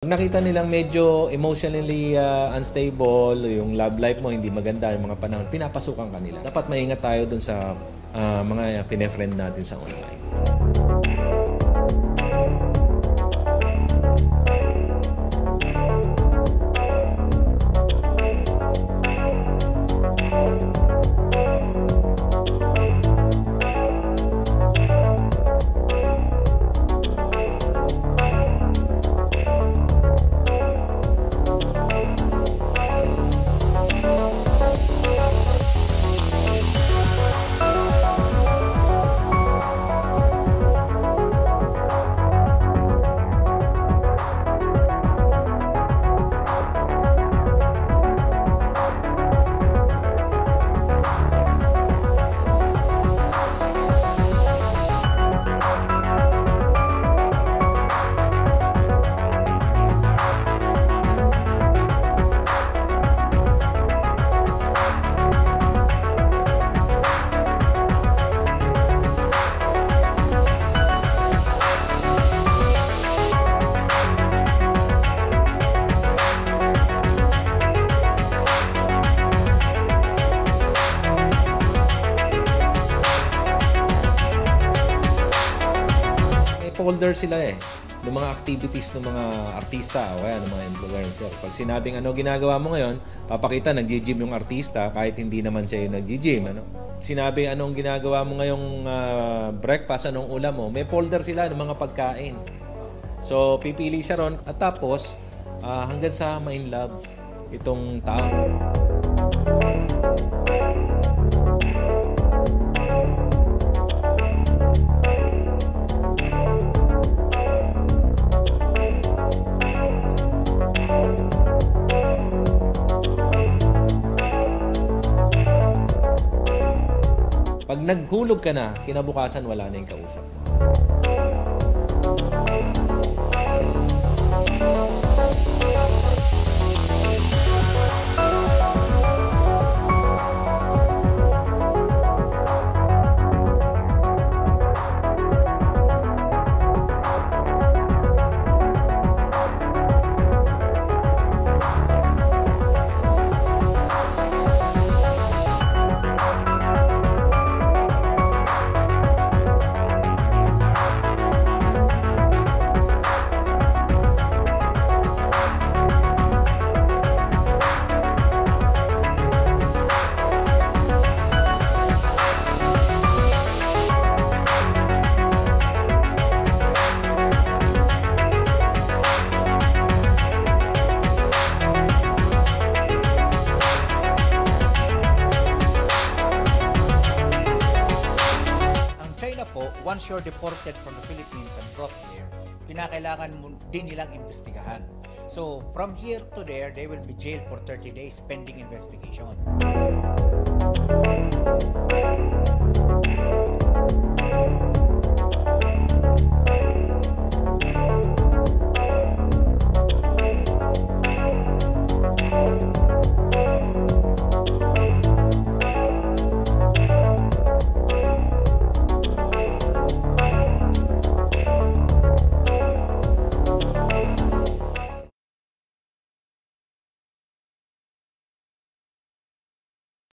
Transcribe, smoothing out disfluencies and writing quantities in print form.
Pag nakita nilang medyo emotionally unstable, yung love life mo hindi maganda, yung mga panahon, pinapasukan ka nila. Dapat maingat tayo dun sa mga pinefriend natin sa online. Folder sila ng mga activities ng mga artista o kaya ng mga influencer. Pag sinabing ano ginagawa mo ngayon, papakita nag-gym yung artista kahit hindi naman siya yung nag-gym. Sinabi anong ginagawa mo ngayong breakfast, anong ulam mo, may folder sila ng mga pagkain. So pipili siya ron at tapos hanggang sa ma-in love itong tao. Pag naghulog ka na, kinabukasan wala na yung kausap. Once you're deported from the Philippines and brought there, kinakailangan mo din nilang investigahan. So, from here to there, they will be jailed for 30 days pending investigation.